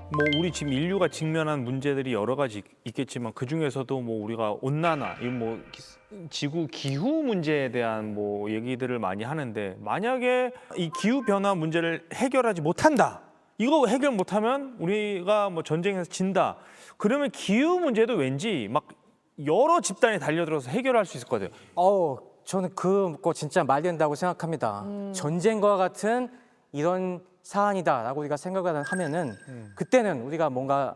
뭐 우리 지금 인류가 직면한 문제들이 여러 가지 있겠지만 그 중에서도 뭐 우리가 온난화, 이뭐 지구 기후 문제에 대한 뭐 얘기들을 많이 하는데 만약에 이 기후 변화 문제를 해결하지 못한다. 이거 해결 못하면 우리가 뭐 전쟁에서 진다. 그러면 기후 문제도 왠지 막 여러 집단이 달려들어서 해결할 수 있을 것 같아요. 저는 그거 진짜 말이 된다고 생각합니다. 전쟁과 같은 이런 사안이다라고 우리가 생각을 하면은 그때는 우리가 뭔가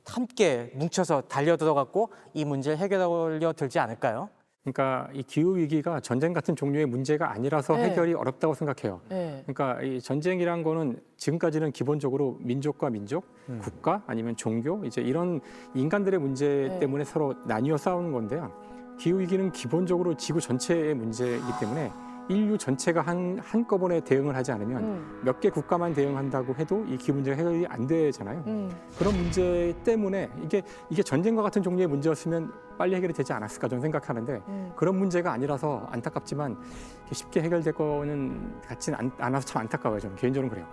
함께 뭉쳐서 달려들어갖고 이 문제를 해결하려 들지 않을까요? 그러니까 이 기후 위기가 전쟁 같은 종류의 문제가 아니라서 네. 해결이 어렵다고 생각해요. 네. 그러니까 이 전쟁이란 거는 지금까지는 기본적으로 민족과 민족, 국가 아니면 종교 이제 이런 인간들의 문제 네. 때문에 서로 나뉘어 싸우는 건데요. 기후 위기는 기본적으로 지구 전체의 문제이기 때문에 인류 전체가 한꺼번에 대응을 하지 않으면 몇 개 국가만 대응한다고 해도 이 기후 문제가 해결이 안 되잖아요. 그런 문제 때문에 이게 전쟁과 같은 종류의 문제였으면 빨리 해결이 되지 않았을까 저는 생각하는데 그런 문제가 아니라서 안타깝지만 쉽게 해결될 거는 같지는 않아서 참 안타까워요. 저는 개인적으로 그래요.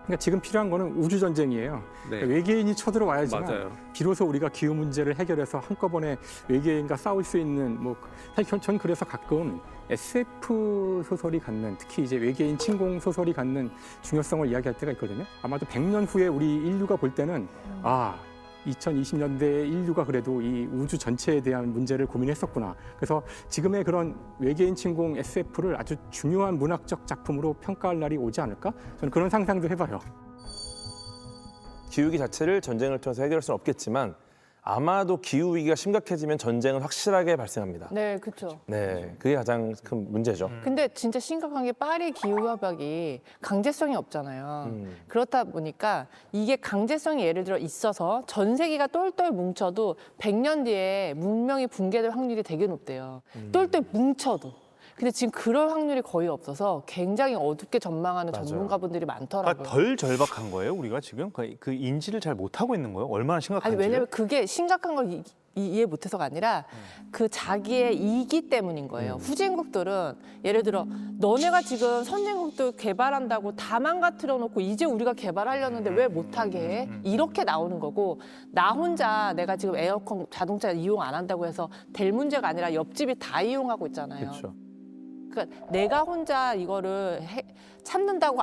그러니까 지금 필요한 거는 우주 전쟁이에요. 네. 그러니까 외계인이 쳐들어와야지만 맞아요. 비로소 우리가 기후 문제를 해결해서 한꺼번에 외계인과 싸울 수 있는 뭐 사실 전 그래서 가끔 SF 소설이 갖는 특히 이제 외계인 침공 소설이 갖는 중요성을 이야기할 때가 있거든요. 아마도 100년 후에 우리 인류가 볼 때는 2020년대의 인류가 그래도 이 우주 전체에 대한 문제를 고민했었구나. 그래서 지금의 그런 외계인 침공 SF를 아주 중요한 문학적 작품으로 평가할 날이 오지 않을까? 저는 그런 상상도 해봐요. 기후위기 자체를 전쟁을 통해서 해결할 수는 없겠지만 아마도 기후위기가 심각해지면 전쟁은 확실하게 발생합니다. 네, 그렇죠. 네, 그게 가장 큰 문제죠. 근데 진짜 심각한 게 파리 기후협약이 강제성이 없잖아요. 그렇다 보니까 이게 강제성이 예를 들어 있어서 전 세계가 똘똘 뭉쳐도 100년 뒤에 문명이 붕괴될 확률이 되게 높대요. 똘똘 뭉쳐도. 근데 지금 그럴 확률이 거의 없어서 굉장히 어둡게 전망하는 맞아요. 전문가분들이 많더라고요. 그러니까 덜 절박한 거예요, 우리가 지금? 그 인지를 잘 못하고 있는 거예요? 얼마나 심각한지? 아니 왜냐면 그게 심각한 걸 이해 못해서가 아니라 그 자기의 이기 때문인 거예요. 후진국들은 예를 들어 너네가 지금 선진국들 개발한다고 다 망가뜨려 놓고 이제 우리가 개발하려는데 왜 못하게 해? 이렇게 나오는 거고 나 혼자 내가 지금 에어컨 자동차 이용 안 한다고 해서 될 문제가 아니라 옆집이 다 이용하고 있잖아요. 그렇죠. 그러니까 내가 혼자 이거를 참는다고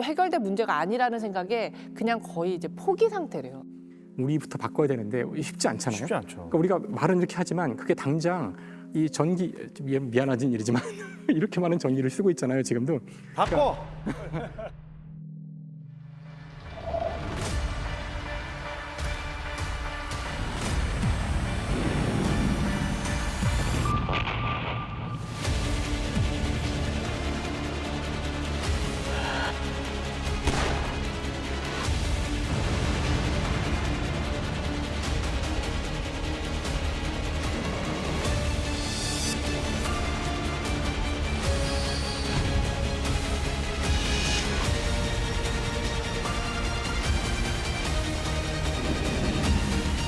해결될 문제가 아니라는 생각에 그냥 거의 이제 포기 상태래요. 우리부터 바꿔야 되는데 쉽지 않잖아요. 쉽지 않죠. 그러니까 우리가 말은 이렇게 하지만 그게 당장 이 전기 미안하진 일이지만 이렇게 많은 전기를 쓰고 있잖아요. 지금도. 바꿔!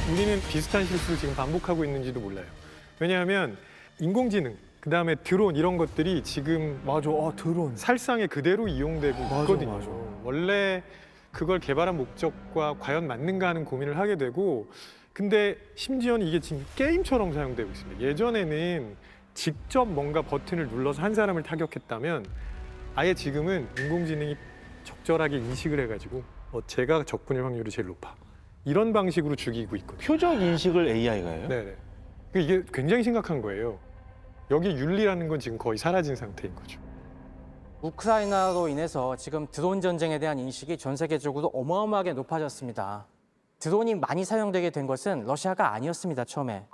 우리는 비슷한 실수를 지금 반복하고 있는지도 몰라요. 왜냐하면 인공지능, 그다음에 드론 이런 것들이 지금 맞아, 드론. 살상에 그대로 이용되고 있거든요. 맞아. 원래 그걸 개발한 목적과 과연 맞는가 하는 고민을 하게 되고 근데 심지어는 이게 지금 게임처럼 사용되고 있습니다. 예전에는 직접 뭔가 버튼을 눌러서 한 사람을 타격했다면 아예 지금은 인공지능이 적절하게 인식을 해가지고 제가 적군일 확률이 제일 높아. 이런 방식으로 죽이고 있거든요. 표적 인식을 AI가 해요? 네네. 이게 굉장히 심각한 거예요. 여기 윤리라는 건 지금 거의 사라진 상태인 거죠. 우크라이나로 인해서 지금 드론 전쟁에 대한 인식이 전 세계적으로 어마어마하게 높아졌습니다. 드론이 많이 사용되게 된 것은 러시아가 아니었습니다, 처음에.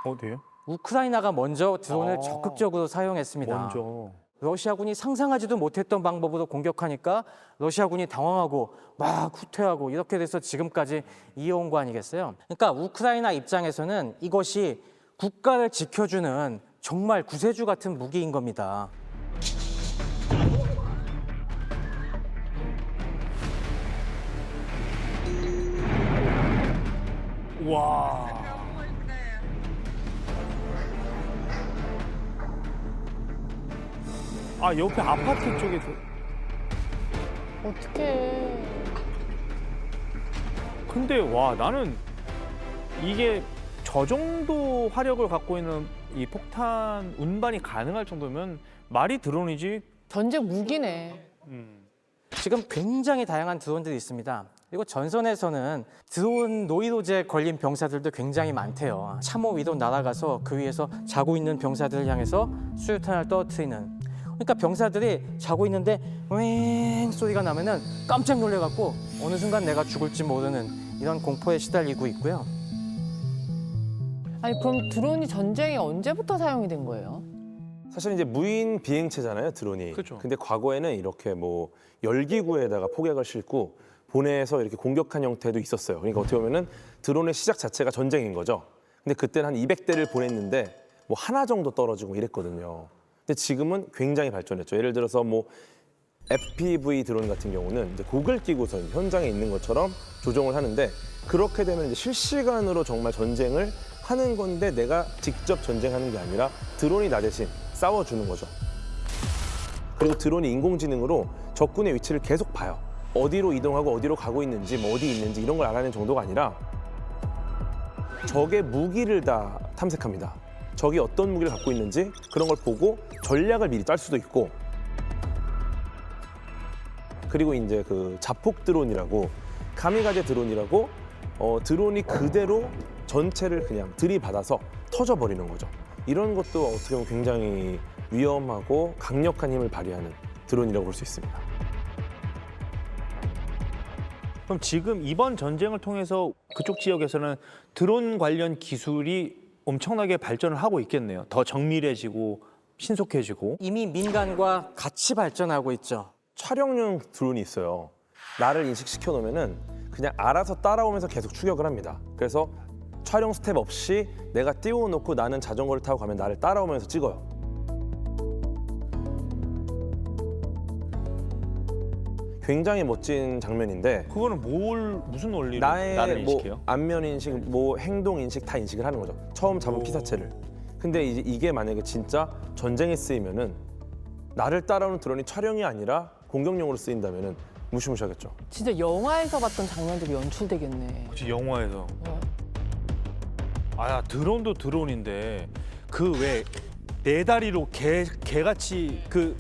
어디요? 우크라이나가 먼저 드론을 적극적으로 사용했습니다. 먼저. 러시아군이 상상하지도 못했던 방법으로 공격하니까 러시아군이 당황하고 막 후퇴하고 이렇게 돼서 지금까지 이어온 거 아니겠어요? 그러니까 우크라이나 입장에서는 이것이 국가를 지켜주는 정말 구세주 같은 무기인 겁니다. 와. 옆에 아파트 쪽에서. 어떡해. 근데 와 나는 이게 저 정도 화력을 갖고 있는 이 폭탄 운반이 가능할 정도면 말이 드론이지. 전쟁 무기네. 지금 굉장히 다양한 드론들이 있습니다. 그리고 전선에서는 드론 노이로제 걸린 병사들도 굉장히 많대요. 참호 위로 날아가서 그 위에서 자고 있는 병사들을 향해서 수류탄을 떨어뜨리는. 그러니까 병사들이 자고 있는데 왱 소리가 나면은 깜짝 놀래갖고 어느 순간 내가 죽을지 모르는 이런 공포에 시달리고 있고요. 아니 그럼 드론이 전쟁에 언제부터 사용이 된 거예요? 사실 이제 무인 비행체잖아요, 드론이. 그쵸. 근데 과거에는 이렇게 뭐 열기구에다가 폭약을 싣고 보내서 이렇게 공격한 형태도 있었어요. 그러니까 어떻게 보면은 드론의 시작 자체가 전쟁인 거죠. 근데 그때는 한 200대를 보냈는데 뭐 하나 정도 떨어지고 이랬거든요. 근데 지금은 굉장히 발전했죠. 예를 들어서 뭐 FPV 드론 같은 경우는 이제 고글 끼고서 현장에 있는 것처럼 조종을 하는데 그렇게 되면 이제 실시간으로 정말 전쟁을 하는 건데 내가 직접 전쟁하는 게 아니라 드론이 나 대신 싸워주는 거죠. 그리고 드론이 인공지능으로 적군의 위치를 계속 봐요. 어디로 이동하고 어디로 가고 있는지 뭐 어디 있는지 이런 걸 알아내는 정도가 아니라 적의 무기를 다 탐색합니다. 적이 어떤 무기를 갖고 있는지 그런 걸 보고 전략을 미리 짤 수도 있고 그리고 이제 그 자폭 드론이라고 카미가제 드론이라고 드론이 그대로 전체를 그냥 들이받아서 터져버리는 거죠. 이런 것도 어떻게 보면 굉장히 위험하고 강력한 힘을 발휘하는 드론이라고 볼 수 있습니다. 그럼 지금 이번 전쟁을 통해서 그쪽 지역에서는 드론 관련 기술이 엄청나게 발전을 하고 있겠네요. 더 정밀해지고 신속해지고. 이미 민간과 같이 발전하고 있죠. 촬영용 드론이 있어요. 나를 인식시켜 놓으면은 그냥 알아서 따라오면서 계속 추격을 합니다. 그래서 촬영 스텝 없이 내가 띄워놓고 나는 자전거를 타고 가면 나를 따라오면서 찍어요. 굉장히 멋진 장면인데 그거는 무슨 원리로 나의 나를 뭐 인식해요? 안면 인식, 뭐 행동 인식 다 인식을 하는 거죠. 처음 잡은 피사체를. 근데 이게 만약에 진짜 전쟁에 쓰이면은 나를 따라오는 드론이 촬영이 아니라 공격용으로 쓰인다면은 무시무시하겠죠. 진짜 영화에서 봤던 장면들이 연출되겠네. 그렇지 영화에서. 어. 아 드론도 드론인데 그 왜 네 다리로 개같이 그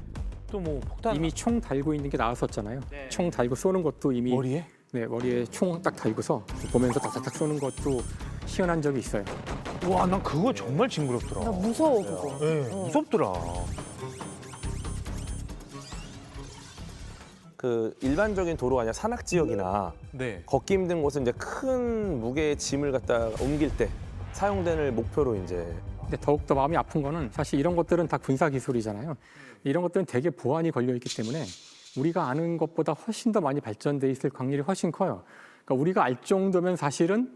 또 뭐 폭탄 이미 총 달고 있는 게 나왔었잖아요. 총 달고 쏘는 것도 이미 머리에? 네, 머리에 총 딱 달고서 보면서 딱딱딱 쏘는 것도 시연한 적이 있어요. 와 난 그거 정말 징그럽더라. 나 무서워 그거. 네, 무섭더라. 그 일반적인 도로가 아니라 산악 지역이나 네. 걷기 힘든 곳은 이제 큰 무게의 짐을 갖다 옮길 때 사용되는 목표로 이제 근데 더욱더 마음이 아픈 거는 사실 이런 것들은 다 군사 기술이잖아요. 이런 것들은 되게 보안이 걸려 있기 때문에 우리가 아는 것보다 훨씬 더 많이 발전돼 있을 확률이 훨씬 커요. 그러니까 우리가 알 정도면 사실은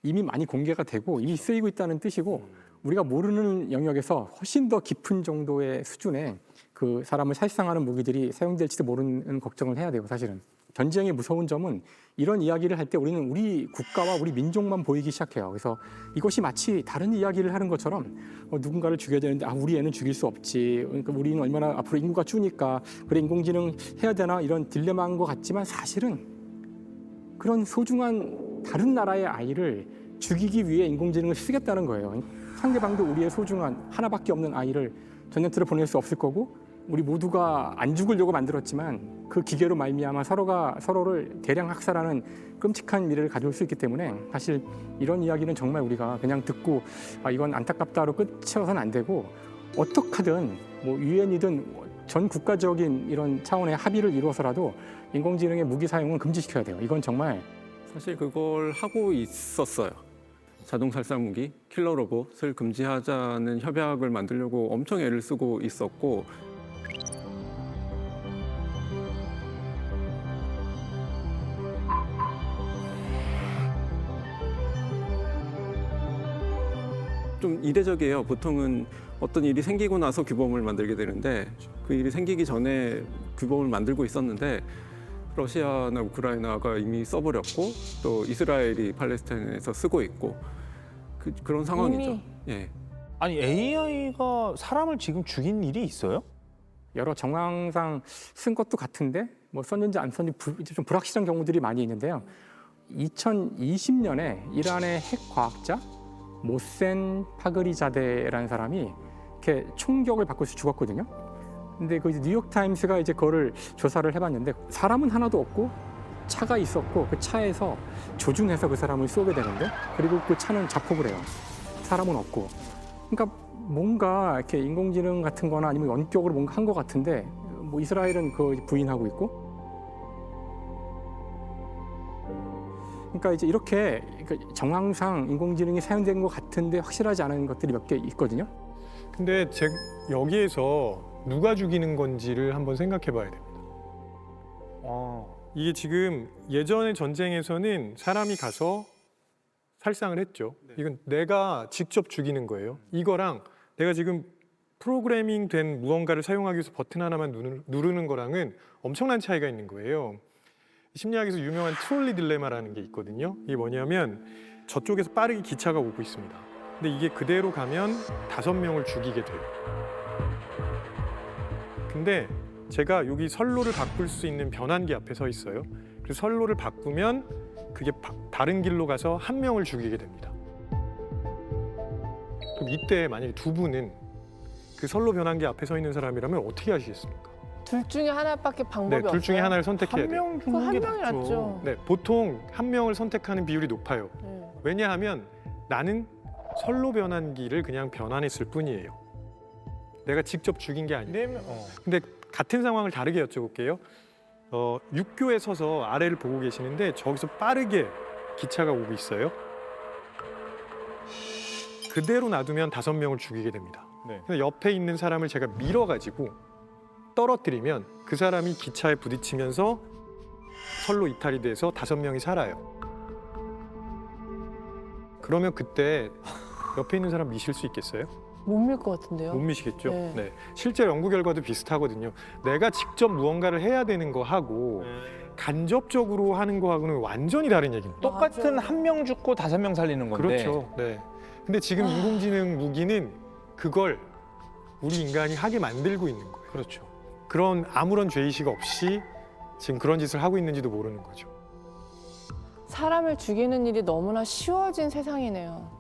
이미 많이 공개가 되고 이미 쓰이고 있다는 뜻이고 우리가 모르는 영역에서 훨씬 더 깊은 정도의 수준의 그 사람을 살상하는 무기들이 사용될지도 모르는 걱정을 해야 돼요, 사실은. 전쟁의 무서운 점은 이런 이야기를 할 때 우리는 우리 국가와 우리 민족만 보이기 시작해요. 그래서 이것이 마치 다른 이야기를 하는 것처럼 누군가를 죽여야 되는데 우리 애는 죽일 수 없지. 그러니까 우리는 얼마나 앞으로 인구가 주니까 그래 인공지능 해야 되나 이런 딜레마인 것 같지만 사실은 그런 소중한 다른 나라의 아이를 죽이기 위해 인공지능을 쓰겠다는 거예요. 상대방도 우리의 소중한 하나밖에 없는 아이를 전쟁터로 보낼 수 없을 거고 우리 모두가 안 죽으려고 만들었지만 그 기계로 말미암아 서로가 서로를 대량 학살하는 끔찍한 미래를 가져올 수 있기 때문에 사실 이런 이야기는 정말 우리가 그냥 듣고 이건 안타깝다로 끝쳐서는 안 되고 어떻게 하든 뭐 유엔이든 전 국가적인 이런 차원의 합의를 이루어서라도 인공지능의 무기 사용은 금지시켜야 돼요. 이건 정말 사실 그걸 하고 있었어요. 자동 살상 무기, 킬러 로봇을 금지하자는 협약을 만들려고 엄청 애를 쓰고 있었고 좀 이례적이에요. 보통은 어떤 일이 생기고 나서 규범을 만들게 되는데 그 일이 생기기 전에 규범을 만들고 있었는데 러시아나 우크라이나가 이미 써버렸고 또 이스라엘이 팔레스타인에서 쓰고 있고 그런 상황이죠. 이미? 예. 아니 AI가 사람을 지금 죽인 일이 있어요? 여러 정황상 쓴 것도 같은데 뭐 썼는지 안 썼는지 좀 불확실한 경우들이 많이 있는데요. 2020년에 이란의 핵 과학자 모센 파그리자데라는 사람이 이렇게 총격을 받고서 죽었거든요. 근데 그 뉴욕 타임스가 이제 그거를 조사를 해봤는데 사람은 하나도 없고 차가 있었고 그 차에서 조준해서 그 사람을 쏘게 되는데 그리고 그 차는 자폭을 해요. 사람은 없고. 그러니까 뭔가 이렇게 인공지능 같은 거나 아니면 원격으로 뭔가 한 것 같은데 뭐 이스라엘은 그 부인하고 있고. 그러니까 이제 이렇게 정황상 인공지능이 사용된 것 같은데 확실하지 않은 것들이 몇 개 있거든요. 근데 여기에서 누가 죽이는 건지를 한번 생각해 봐야 됩니다. 이게 지금 예전의 전쟁에서는 사람이 가서 살상을 했죠. 이건 내가 직접 죽이는 거예요. 이거랑 내가 지금 프로그래밍 된 무언가를 사용하기 위해서 버튼 하나만 누르는 거랑은 엄청난 차이가 있는 거예요. 심리학에서 유명한 트롤리 딜레마라는 게 있거든요. 이게 뭐냐면 저쪽에서 빠르게 기차가 오고 있습니다. 근데 이게 그대로 가면 5명을 죽이게 돼요. 근데 제가 여기 선로를 바꿀 수 있는 변환기 앞에 서 있어요. 그래서 선로를 바꾸면 그게 다른 길로 가서 1명을 죽이게 됩니다. 그럼 이때 만약에 두 분은 그 선로 변환기 앞에 서 있는 사람이라면 어떻게 하시겠습니까? 둘 중에 하나밖에 방법이 없어요. 둘 중에 하나를 선택해야 돼요. 한 명 그 죽는 한 게 명이 낫죠. 낫죠. 네, 보통 1명을 선택하는 비율이 높아요. 왜냐하면 나는 선로 변환기를 그냥 변환했을 뿐이에요. 내가 직접 죽인 게 아니에요. 근데 같은 상황을 다르게 여쭤볼게요. 육교에 서서 아래를 보고 계시는데 저기서 빠르게 기차가 오고 있어요. 그대로 놔두면 5명을 죽이게 됩니다. 네. 근데 옆에 있는 사람을 제가 밀어가지고 떨어뜨리면 그 사람이 기차에 부딪히면서 선로 이탈이 돼서 5명이 살아요. 그러면 그때 옆에 있는 사람 미실 수 있겠어요? 못 밀 것 같은데요. 못 미시겠죠? 네. 네. 실제 연구 결과도 비슷하거든요. 내가 직접 무언가를 해야 되는 거하고 간접적으로 하는 거하고는 완전히 다른 얘기입니다. 똑같은 한 명 죽고 5명 살리는 건데. 그렇죠. 네. 근데 지금 인공지능 무기는 그걸 우리 인간이 하게 만들고 있는 거예요. 그렇죠. 그런 아무런 죄의식 없이 지금 그런 짓을 하고 있는지도 모르는 거죠. 사람을 죽이는 일이 너무나 쉬워진 세상이네요.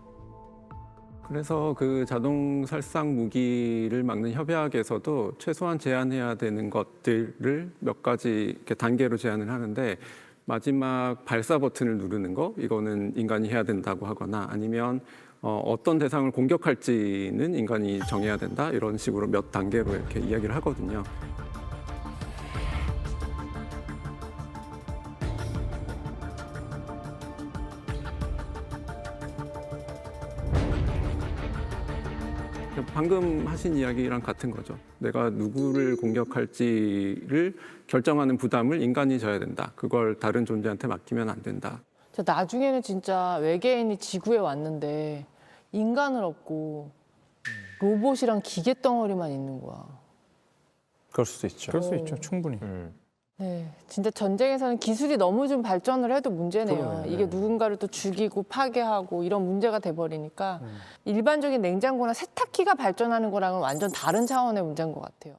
그래서 그 자동 살상 무기를 막는 협약에서도 최소한 제한해야 되는 것들을 몇 가지 이렇게 단계로 제한을 하는데 마지막 발사 버튼을 누르는 거 이거는 인간이 해야 된다고 하거나 아니면 어떤 대상을 공격할지는 인간이 정해야 된다 이런 식으로 몇 단계로 이렇게 이야기를 하거든요. 방금 하신 이야기랑 같은 거죠. 내가 누구를 공격할지를 결정하는 부담을 인간이 져야 된다. 그걸 다른 존재한테 맡기면 안 된다. 저 나중에는 진짜 외계인이 지구에 왔는데 인간을 없고 로봇이랑 기계 덩어리만 있는 거야. 그럴 수도 있죠. 그럴 수 있죠. 충분히. 네, 진짜 전쟁에서는 기술이 너무 좀 발전을 해도 문제네요. 그러네요. 이게 누군가를 또 죽이고 파괴하고 이런 문제가 돼버리니까 일반적인 냉장고나 세탁기가 발전하는 거랑은 완전 다른 차원의 문제인 것 같아요.